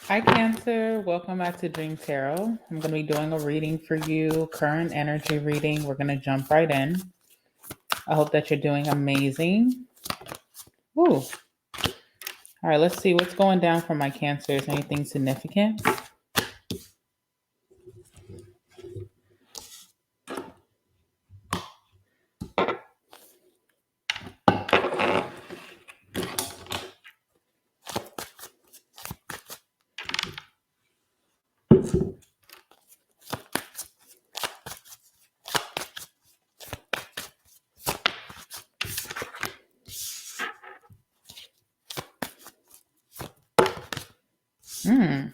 Hi, Cancer. Welcome back to Dream Tarot. I'm going to be doing a reading for you, current energy reading. We're going to jump right in. I hope that you're doing amazing. Ooh. All right, let's see what's going down for my Cancer. Is anything significant? Hmm.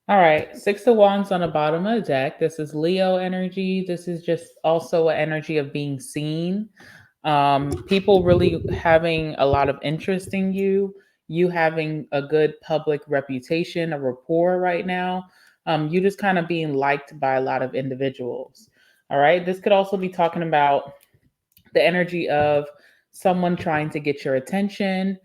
All right, Six of Wands on the bottom of the deck. This is Leo energy. This is just also an energy of being seen. People really having a lot of interest in you. You having a good public reputation, a rapport right now. You just kind of being liked by a lot of individuals. All right. This could also be talking about the energy of someone trying to get your attention.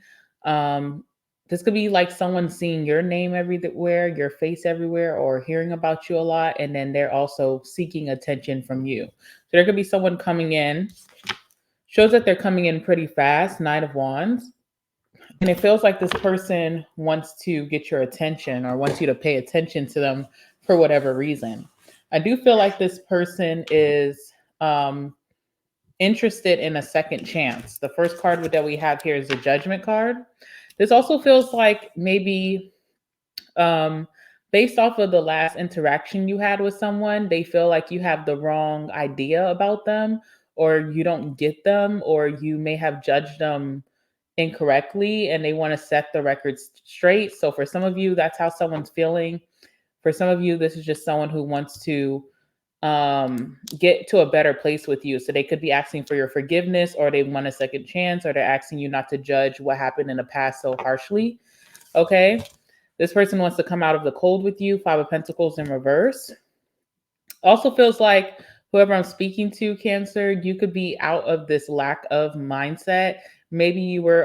Um, this could be like someone seeing your name everywhere, your face everywhere, or hearing about you a lot, and then they're also seeking attention from you. So there could be someone coming in, shows that they're coming in pretty fast, Knight of Wands, and it feels like this person wants to get your attention or wants you to pay attention to them for whatever reason. I do feel like this person is interested in a second chance. The first card that we have here is the Judgment card. This also feels like maybe um, based off of the last interaction you had with someone, they feel like you have the wrong idea about them, or you don't get them, or you may have judged them incorrectly and they want to set the records straight. So for some of you, that's how someone's feeling. For some of you, this is just someone who wants to get to a better place with you. So they could be asking for your forgiveness, or they want a second chance, or they're asking you not to judge what happened in the past so harshly. Okay. This person wants to come out of the cold with you. Five of Pentacles in reverse. Also feels like whoever I'm speaking to, Cancer, you could be out of this lack of mindset. Maybe you were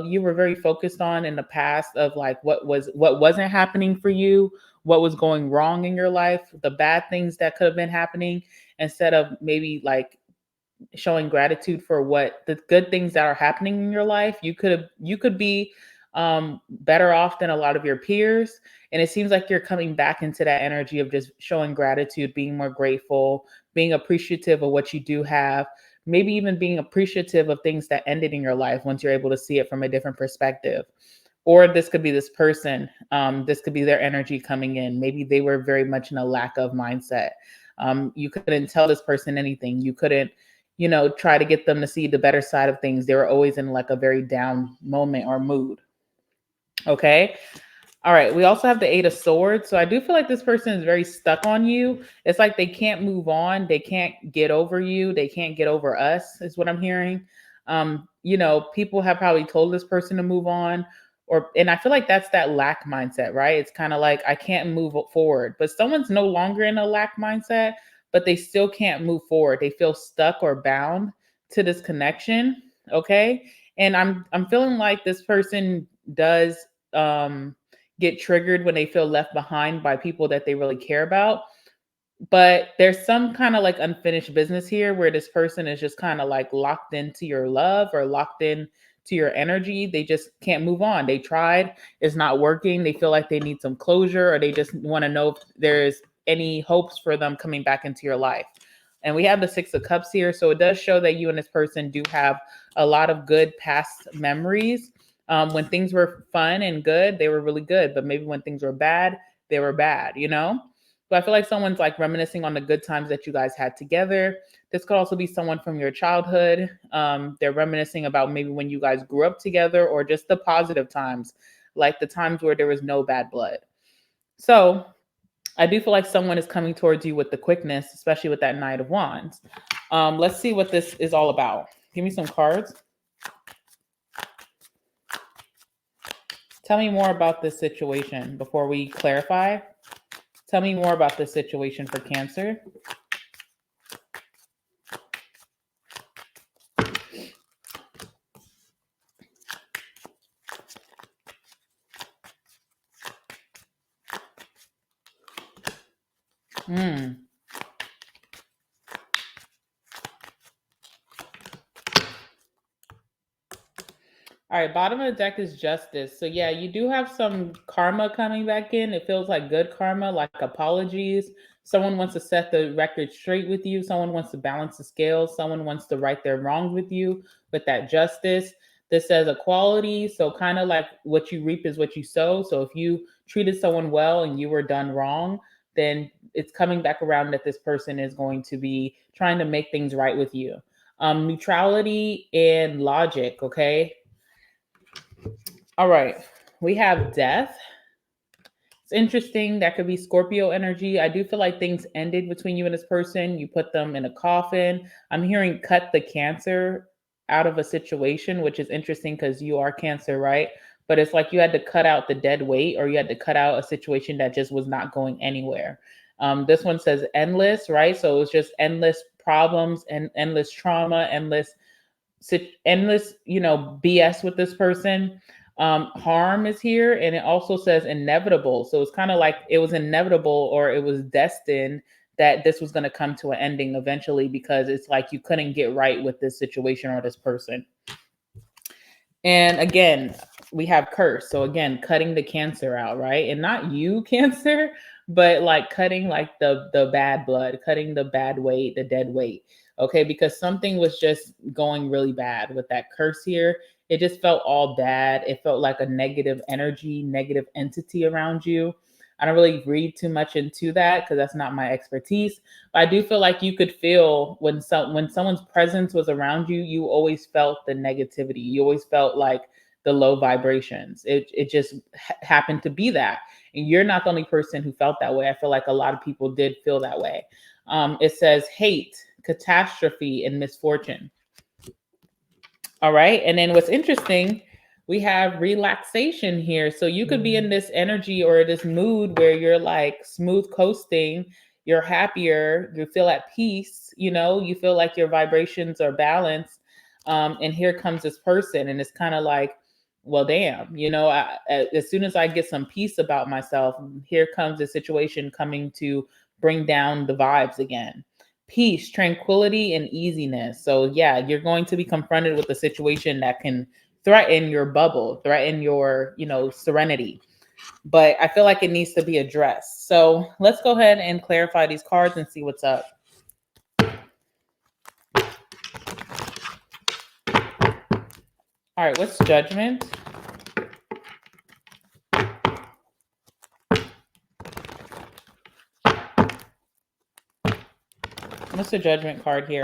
you were very focused on in the past of like what wasn't happening for you, what was going wrong in your life, the bad things that could have been happening, instead of maybe like showing gratitude for what the good things that are happening in your life. You could be better off than a lot of your peers, and it seems like you're coming back into that energy of just showing gratitude, being more grateful, being appreciative of what you do have, maybe even being appreciative of things that ended in your life once you're able to see it from a different perspective. Or this could be this person, this could be their energy coming in. Maybe they were very much in a lack of mindset. You couldn't tell this person anything. You couldn't, try to get them to see the better side of things. They were always in like a very down moment or mood. Okay. All right. We also have the Eight of Swords. So I do feel like this person is very stuck on you. It's like they can't move on. They can't get over you. They can't get over us, is what I'm hearing. People have probably told this person to move on. And I feel like that's that lack mindset, right? It's kind of like I can't move forward. But someone's no longer in a lack mindset, but they still can't move forward. They feel stuck or bound to this connection. Okay. And I'm feeling like this person does get triggered when they feel left behind by people that they really care about. But there's some kind of like unfinished business here where this person is just kind of like locked into your love or locked in to your energy. They just can't move on. They tried, it's not working. They feel like they need some closure, or they just want to know if there's any hopes for them coming back into your life. And we have the Six of Cups here. So it does show that you and this person do have a lot of good past memories. When things were fun and good, they were really good. But maybe when things were bad, they were bad. But I feel like someone's like reminiscing on the good times that you guys had together. This could also be someone from your childhood. They're reminiscing about maybe when you guys grew up together, or just the positive times, like the times where there was no bad blood. So I do feel like someone is coming towards you with the quickness, especially with that Knight of Wands. Let's see what this is all about. Give me some cards. Tell me more about this situation before we clarify. Tell me more about this situation for Cancer. Mm. All right, bottom of the deck is justice. So yeah, you do have some karma coming back in. It feels like good karma, like apologies. Someone wants to set the record straight with you. Someone wants to balance the scales. Someone wants to right their wrongs with you with that justice. This says equality. So kind of like what you reap is what you sow. So if you treated someone well and you were done wrong, then it's coming back around that this person is going to be trying to make things right with you. Neutrality and logic, okay? All right. We have death. It's interesting. That could be Scorpio energy. I do feel like things ended between you and this person. You put them in a coffin. I'm hearing cut the cancer out of a situation, which is interesting because you are Cancer, right? But it's like you had to cut out the dead weight or you had to cut out a situation that just was not going anywhere. This one says endless, right? So it was just endless problems and endless trauma, endless, BS with this person. Harm is here, and it also says inevitable. So it's kind of like it was inevitable or it was destined that this was going to come to an ending eventually because it's like you couldn't get right with this situation or this person. And again, we have curse. So again, cutting the cancer out, right? And not you, Cancer, but like cutting like the bad blood, cutting the bad weight, the dead weight. Okay, because something was just going really bad with that curse here. It just felt all bad. It felt like a negative energy, negative entity around you. I don't really read too much into that because that's not my expertise. But I do feel like you could feel when someone's presence was around you, you always felt the negativity. You always felt like the low vibrations. It just happened to be that. And you're not the only person who felt that way. I feel like a lot of people did feel that way. It says hate, catastrophe, and misfortune. All right. And then what's interesting, we have relaxation here. So you could be in this energy or this mood where you're like smooth coasting, you're happier, you feel at peace, you feel like your vibrations are balanced. And here comes this person, and it's kind of like, well, damn, as soon as I get some peace about myself, here comes a situation coming to bring down the vibes again. Peace, tranquility, and easiness. So yeah, you're going to be confronted with a situation that can threaten your bubble, threaten your, serenity. But I feel like it needs to be addressed. So let's go ahead and clarify these cards and see what's up. All right, what's judgment? What's the judgment card here?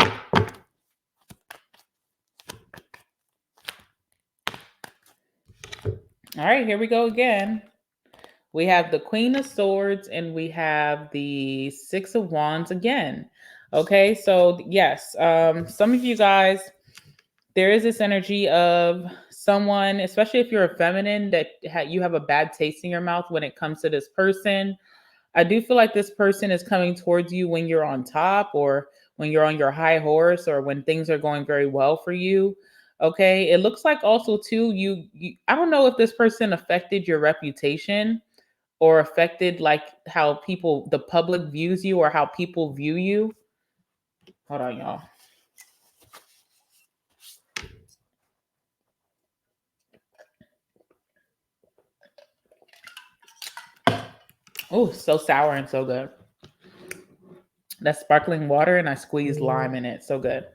All right, here we go again. We have the Queen of Swords and we have the Six of Wands again. Okay, so yes, some of you guys, there is this energy of someone, especially if you're a feminine, that you have a bad taste in your mouth when it comes to this person. I do feel like this person is coming towards you when you're on top or when you're on your high horse or when things are going very well for you. Okay. It looks like also too, I don't know if this person affected your reputation or affected like how the public views you or how people view you. Hold on, y'all. Oh, so sour and so good. That's sparkling water and I squeezed lime in it. So good.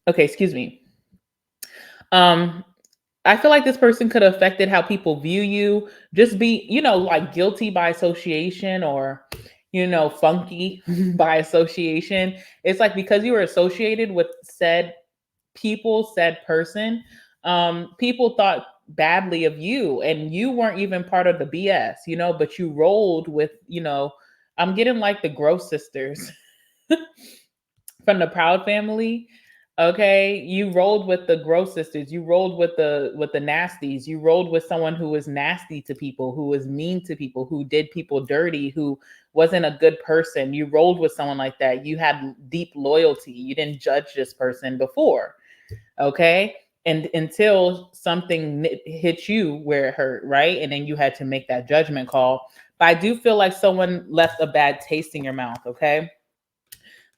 Okay, excuse me. I feel like this person could have affected how people view you, just be, like guilty by association or, funky by association. It's like because you were associated with said people, said person, people thought badly of you and you weren't even part of the BS, but you rolled with, I'm getting like the Gross sisters from the Proud family. Okay, you rolled with the Gross sisters. You rolled with the nasties. You rolled with someone who was nasty to people, who was mean to people, who did people dirty, who wasn't a good person. You rolled with someone like that. You had deep loyalty. You didn't judge this person before. Okay, and until something hit you where it hurt, right? And then you had to make that judgment call. but I do feel like someone left a bad taste in your mouth. Okay.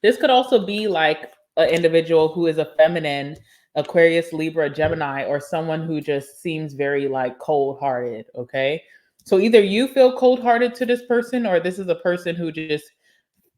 This could also be like an individual who is a feminine, Aquarius, Libra, Gemini, or someone who just seems very like cold hearted. Okay. So either you feel cold hearted to this person, or this is a person who just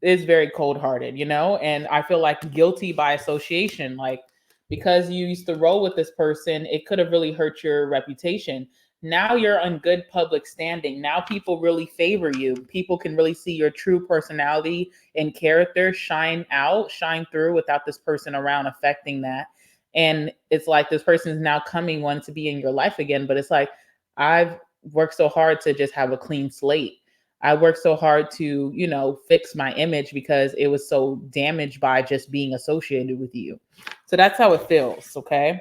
is very cold hearted, you know? And I feel like guilty by association. Like, because you used to roll with this person, it could have really hurt your reputation. Now you're on good public standing. Now people really favor you. People can really see your true personality and character shine out, shine through without this person around affecting that. And it's like this person is now coming, wanting to be in your life again. But it's like, I've worked so hard to just have a clean slate. I worked so hard to, fix my image because it was so damaged by just being associated with you. So that's how it feels, okay?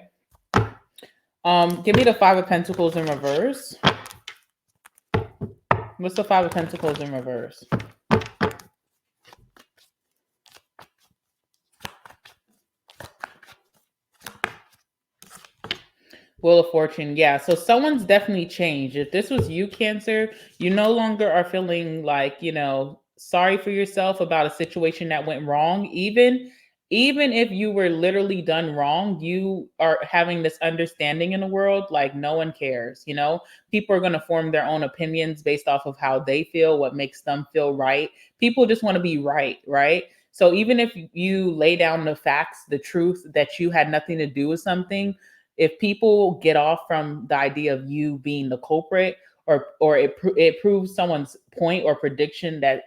Give me the Five of Pentacles in reverse. What's the Five of Pentacles in reverse? Wheel of Fortune. Yeah. So someone's definitely changed. If this was you, Cancer, you no longer are feeling like, sorry for yourself about a situation that went wrong. Even if you were literally done wrong, you are having this understanding in the world like no one cares, People are going to form their own opinions based off of how they feel, what makes them feel right. People just want to be right, right? So even if you lay down the facts, the truth that you had nothing to do with something, if people get off from the idea of you being the culprit, or it proves someone's point or prediction that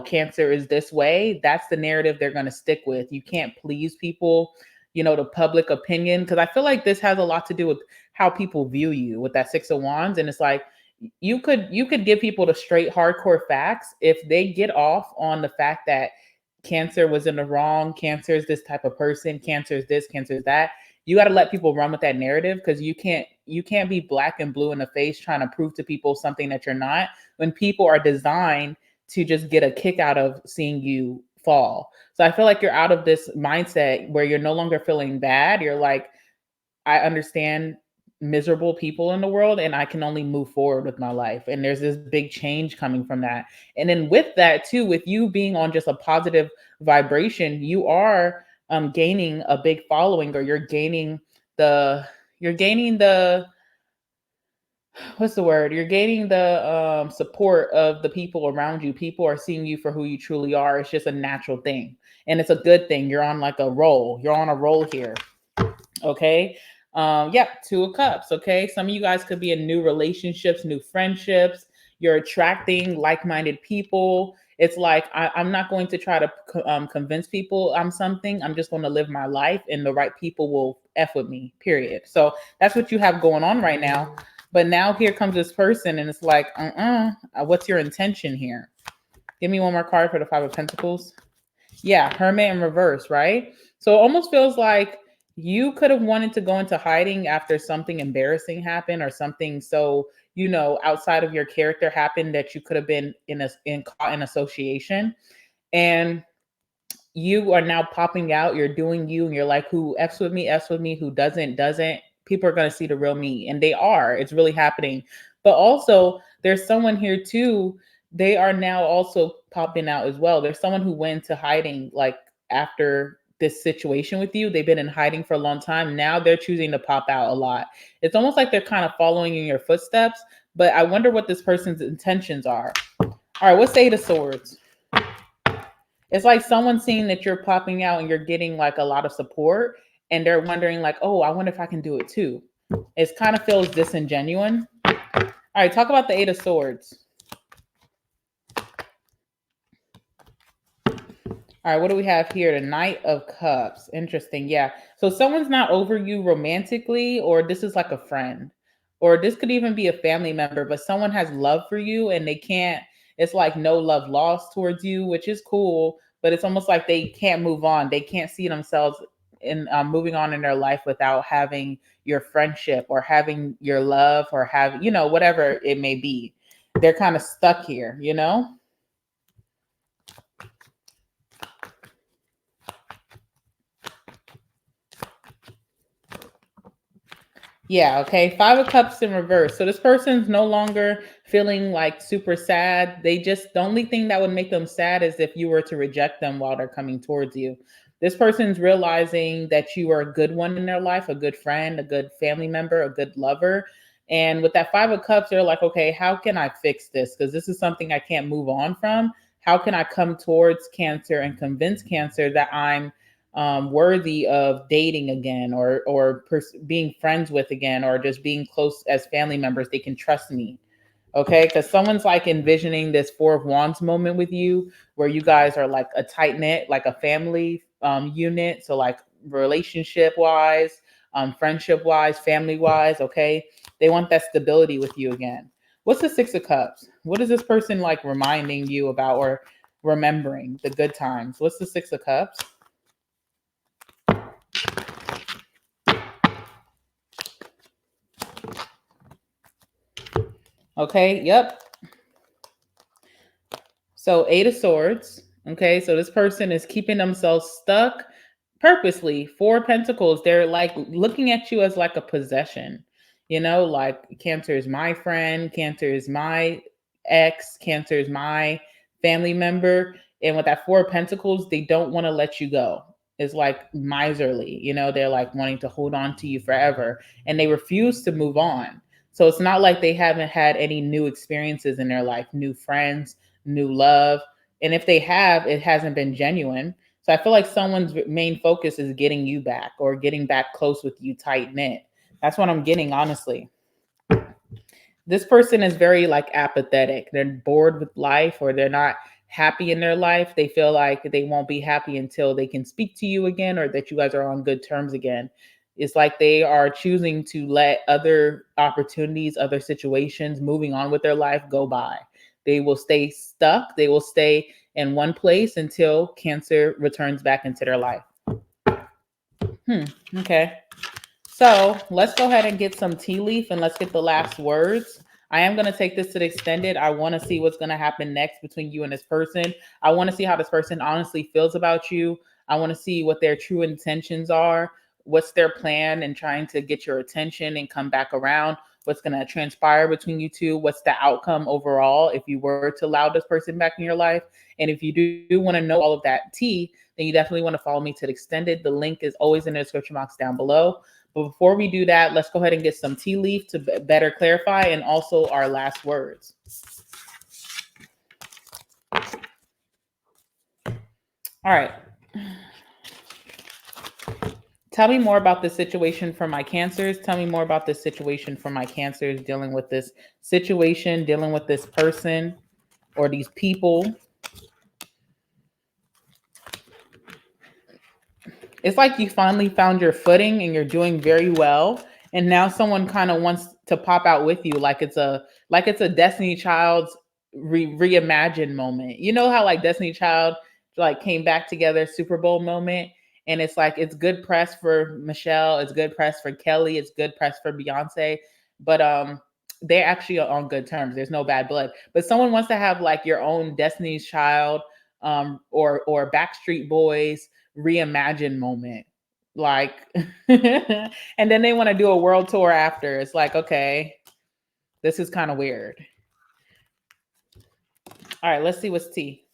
Cancer is this way, that's the narrative they're going to stick with. You can't please people, the public opinion, because I feel like this has a lot to do with how people view you with that Six of Wands. And it's like, you could give people the straight hardcore facts. If they get off on the fact that Cancer was in the wrong, Cancer is this type of person, Cancer is this, Cancer is that, you got to let people run with that narrative, because you can't be black and blue in the face trying to prove to people something that you're not, when people are designed to just get a kick out of seeing you fall. So I feel like you're out of this mindset where you're no longer feeling bad. You're like, I understand miserable people in the world, and I can only move forward with my life. And there's this big change coming from that. And then with that too, with you being on just a positive vibration, you are gaining a big following, or you're gaining the what's the word? You're gaining the support of the people around you. People are seeing you for who you truly are. It's just a natural thing. And it's a good thing. You're on like a roll. You're on a roll here. Okay. Yeah, Two of Cups. Okay. Some of you guys could be in new relationships, new friendships. You're attracting like-minded people. It's like, I'm not going to try to convince people I'm something. I'm just going to live my life, and the right people will F with me, period. So that's what you have going on right now. But now here comes this person, and it's like, what's your intention here? Give me one more card for the Five of Pentacles. Yeah, Hermit in reverse, right? So it almost feels like you could have wanted to go into hiding after something embarrassing happened, or something so, outside of your character happened, that you could have been caught in association. And you are now popping out, you're doing you, and you're like, who F's with me, F's with me, who doesn't. People are going to see the real me, and they are. It's really happening. But also, there's someone here too. They are now also popping out as well. There's someone who went into hiding, like after this situation with you. They've been in hiding for a long time. Now they're choosing to pop out a lot. It's almost like they're kind of following in your footsteps, but I wonder what this person's intentions are. All right, what's the Eight of Swords? It's like someone seeing that you're popping out and you're getting like a lot of support, and they're wondering like, oh, I wonder if I can do it too. It kind of feels disingenuous. All right, talk about the Eight of Swords. All right, what do we have here? The Knight of Cups. Interesting. Yeah. So someone's not over you romantically, or this is like a friend, or this could even be a family member, but someone has love for you, and they can't, it's like no love lost towards you, which is cool, but it's almost like they can't move on. They can't see themselves in moving on in their life without having your friendship, or having your love, or having, whatever it may be. They're kind of stuck here. Yeah, okay. Five of Cups in reverse. So this person's no longer feeling like super sad. The only thing that would make them sad is if you were to reject them while they're coming towards you. This person's realizing that you are a good one in their life, a good friend, a good family member, a good lover. And with that Five of Cups, they're like, okay, how can I fix this? Because this is something I can't move on from. How can I come towards Cancer and convince Cancer that I'm worthy of dating again, or being friends with again, or just being close as family members? They can trust me. Okay, because someone's like envisioning this Four of Wands moment with you, where you guys are like a tight knit, like a family unit. So like relationship wise, friendship wise, family wise. Okay, they want that stability with you again. What's the Six of Cups? What is this person like reminding you about or remembering the good times? What's the Six of Cups? Okay, yep. So, Eight of Swords. Okay, so this person is keeping themselves stuck purposely. Four of Pentacles, they're like looking at you as like a possession. Like Cancer is my friend, Cancer is my ex, Cancer is my family member. And with that Four of Pentacles, they don't want to let you go. It's like miserly, they're like wanting to hold on to you forever, and they refuse to move on. So it's not like they haven't had any new experiences in their life, new friends, new love. And if they have, it hasn't been genuine. So I feel like someone's main focus is getting you back or getting back close with you, tight knit. That's what I'm getting, honestly. This person is very like apathetic. They're bored with life, or they're not happy in their life. They feel like they won't be happy until they can speak to you again, or that you guys are on good terms again. It's like they are choosing to let other opportunities, other situations, moving on with their life go by. They will stay stuck. They will stay in one place until Cancer returns back into their life. Okay. So let's go ahead and get some tea leaf, and let's get the last words. I am going to take this to the extended. I want to see what's going to happen next between you and this person. I want to see how this person honestly feels about you. I want to see what their true intentions are. What's their plan in trying to get your attention and come back around? What's going to transpire between you two? What's the outcome overall if you were to allow this person back in your life? And if you do want to know all of that tea, then you definitely want to follow me to the extended. The link is always in the description box down below. But before we do that, let's go ahead and get some tea leaf to better clarify, and also our last words. All right. Tell me more about this situation for my Cancers. Tell me more about this situation for my Cancers, dealing with this situation, dealing with this person or these people. It's like you finally found your footing and you're doing very well, and now someone kind of wants to pop out with you, like it's a Destiny Child's reimagined moment. You know how like Destiny Child like came back together, Super Bowl moment, and it's like it's good press for Michelle, it's good press for Kelly, it's good press for Beyonce, but they're actually on good terms. There's no bad blood. But someone wants to have like your own Destiny's Child, or Backstreet Boys reimagine moment, like and then they want to do a world tour after. It's like, okay, this is kind of weird. All right, let's see what's tea.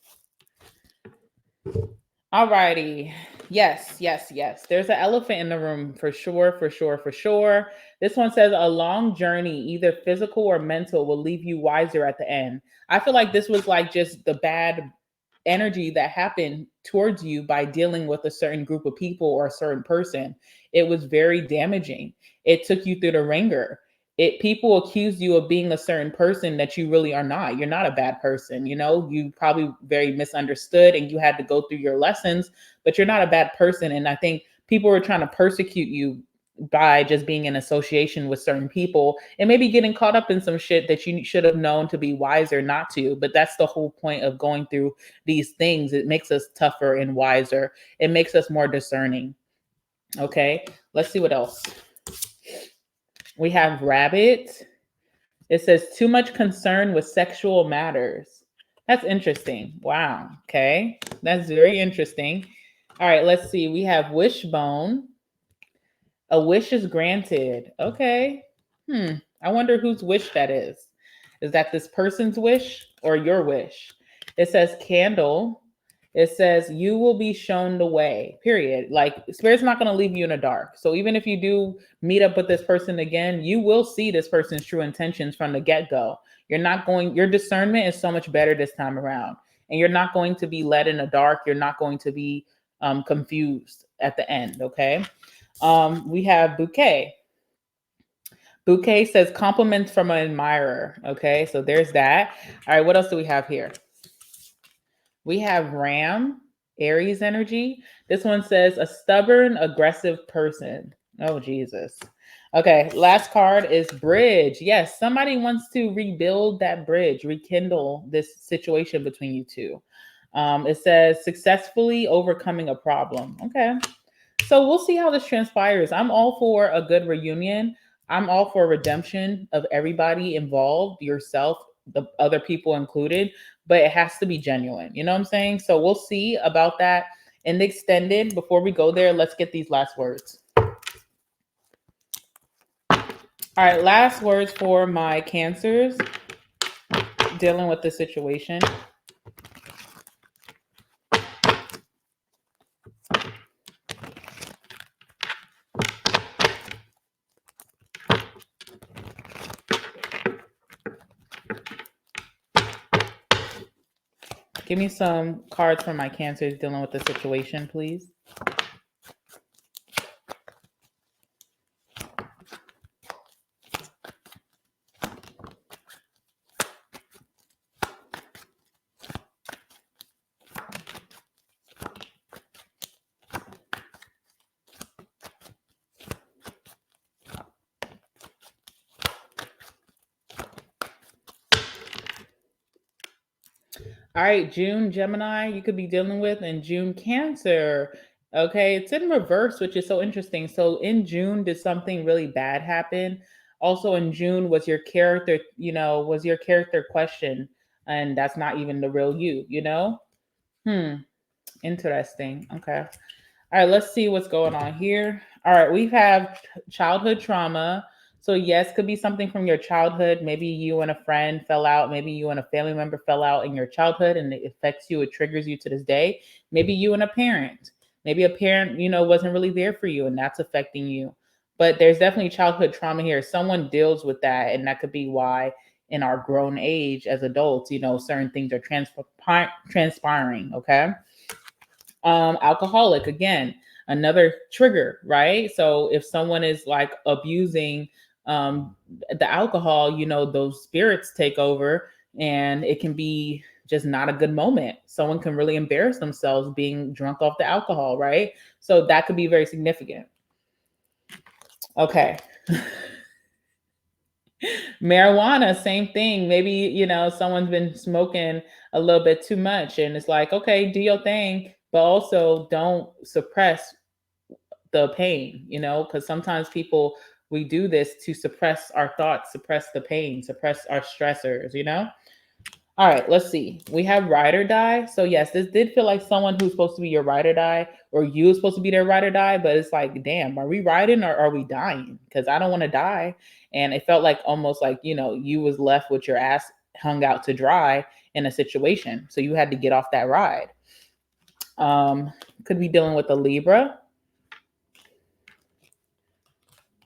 All righty. Yes, yes, yes. There's an elephant in the room for sure, for sure, for sure. This one says a long journey, either physical or mental, will leave you wiser at the end. I feel like this was like just the bad energy that happened towards you by dealing with a certain group of people or a certain person. It was very damaging. It took you through the ringer. People accuse you of being a certain person that you really are not. You're not a bad person. You probably very misunderstood and you had to go through your lessons, but you're not a bad person. And I think people were trying to persecute you by just being in association with certain people and maybe getting caught up in some shit that you should have known to be wiser not to. But that's the whole point of going through these things. It makes us tougher and wiser. It makes us more discerning. Okay, let's see what else. We have rabbit. It says too much concern with sexual matters. That's interesting. Wow. Okay, that's very interesting. All right, let's see. We have wishbone. A wish is granted. Okay. I wonder whose wish that is. Is that this person's wish or your wish? It says candle. It says you will be shown the way. Period. Like spirit's not going to leave you in the dark. So even if you do meet up with this person again, you will see this person's true intentions from the get-go. You're not going your discernment is so much better this time around. And you're not going to be led in the dark. You're not going to be confused at the end, okay? We have bouquet. Bouquet says compliments from an admirer. Okay, so there's that. All right, what else do we have here? We have Ram, Aries energy. This one says a stubborn, aggressive person. Oh, Jesus. Okay, last card is bridge. Yes, somebody wants to rebuild that bridge, rekindle this situation between you two. It says successfully overcoming a problem. Okay. So we'll see how this transpires. I'm all for a good reunion. I'm all for redemption of everybody involved, yourself, the other people included, but it has to be genuine. You know what I'm saying? So we'll see about that in the extended. Before we go there, let's get these last words. All right, last words for my Cancers dealing with the situation. Give me some cards for my Cancers dealing with the situation, please. All right, June Gemini, you could be dealing with, and June Cancer. Okay, it's in reverse, which is so interesting. So in June, did something really bad happen? Also in June, was your character, was your character questioned? And that's not even the real you, you know? Interesting. Okay. All right, let's see what's going on here. All right, we have childhood trauma. So, yes, could be something from your childhood. Maybe you and a friend fell out. Maybe you and a family member fell out in your childhood and it affects you. It triggers you to this day. Maybe you and a parent. Maybe a parent, wasn't really there for you and that's affecting you. But there's definitely childhood trauma here. Someone deals with that. And that could be why, in our grown age as adults, certain things are transpiring. Okay. Alcoholic, again, another trigger, right? So if someone is like abusing the alcohol, those spirits take over and it can be just not a good moment. Someone can really embarrass themselves being drunk off the alcohol, right? So that could be very significant. Okay. Marijuana, same thing. Maybe, someone's been smoking a little bit too much and it's like, okay, do your thing, but also don't suppress the pain, because sometimes people, we do this to suppress our thoughts, suppress the pain, suppress our stressors. All right, let's see. We have ride or die. So yes, this did feel like someone who's supposed to be your ride or die, or you supposed to be their ride or die, but it's like, damn, are we riding or are we dying? Because I don't want to die. And it felt like almost like, you was left with your ass hung out to dry in a situation. So you had to get off that ride. Could be dealing with a Libra.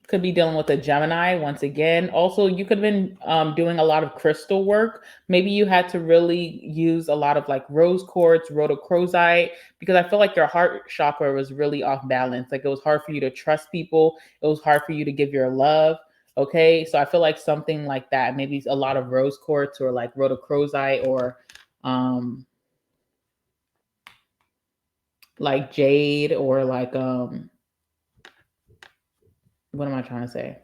Could be dealing with a Gemini once again. Also, you could have been doing a lot of crystal work. Maybe you had to really use a lot of like rose quartz, rhodochrosite, because I feel like your heart chakra was really off balance. Like it was hard for you to trust people. It was hard for you to give your love. Okay, so I feel like something like that. Maybe a lot of rose quartz or like rhodochrosite or like jade or like what am I trying to say?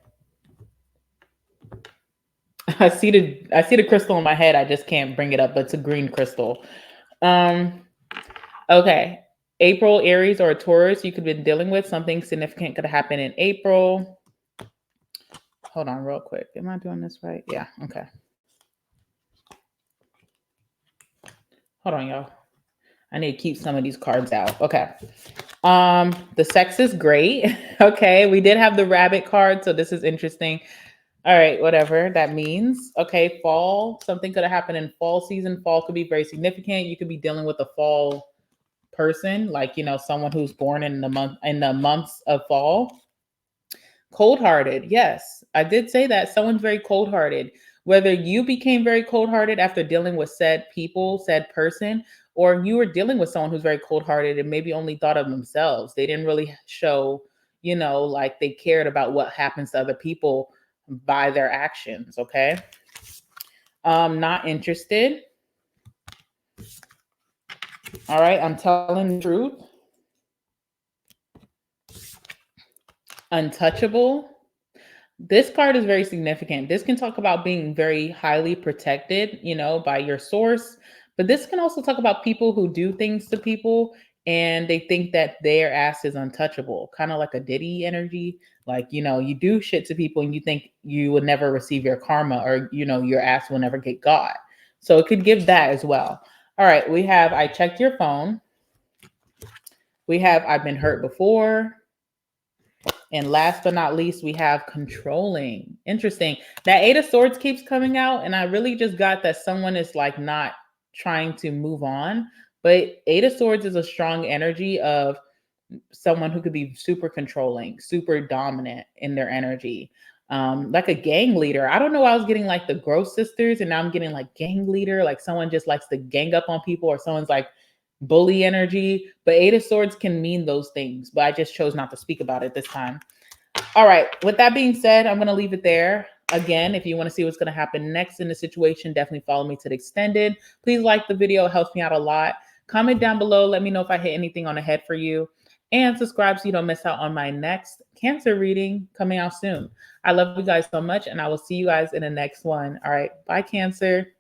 I see the crystal in my head. I just can't bring it up, but it's a green crystal. Okay. April, Aries, or Taurus, you could have been dealing with something significant could happen in April. Hold on real quick. Am I doing this right? Yeah. Okay. Hold on, y'all. I need to keep some of these cards out. Okay. The sex is great. Okay, we did have the rabbit card, so this is interesting. All right, whatever that means. Okay, fall. Something could have happened in fall season. Fall could be very significant. You could be dealing with a fall person, like someone who's born in the months of fall. Cold-hearted. Yes, I did say that someone's very cold-hearted. Whether you became very cold-hearted after dealing with said people, said person, or you were dealing with someone who's very cold-hearted and maybe only thought of themselves. They didn't really show, like they cared about what happens to other people by their actions, okay? Not interested. All right, I'm telling the truth. Untouchable. This card is very significant. This can talk about being very highly protected, by your source. But this can also talk about people who do things to people and they think that their ass is untouchable, kind of like a Diddy energy. Like, you do shit to people and you think you will never receive your karma or, your ass will never get got. So it could give that as well. All right, we have I checked your phone. We have I've been hurt before. And last but not least, we have controlling. Interesting. That Eight of Swords keeps coming out, and I really just got that someone is like not trying to move on. But Eight of Swords is a strong energy of someone who could be super controlling, super dominant in their energy. Like a gang leader. I don't know. I was getting like the Gross Sisters, and now I'm getting like gang leader, like someone just likes to gang up on people, or someone's like bully energy. But Eight of Swords can mean those things, but I just chose not to speak about it this time. All right. With that being said, I'm going to leave it there. Again, if you want to see what's going to happen next in the situation, definitely follow me to the extended. Please like the video. It helps me out a lot. Comment down below. Let me know if I hit anything on the head for you. And subscribe so you don't miss out on my next Cancer reading coming out soon. I love you guys so much, and I will see you guys in the next one. All right. Bye, Cancer.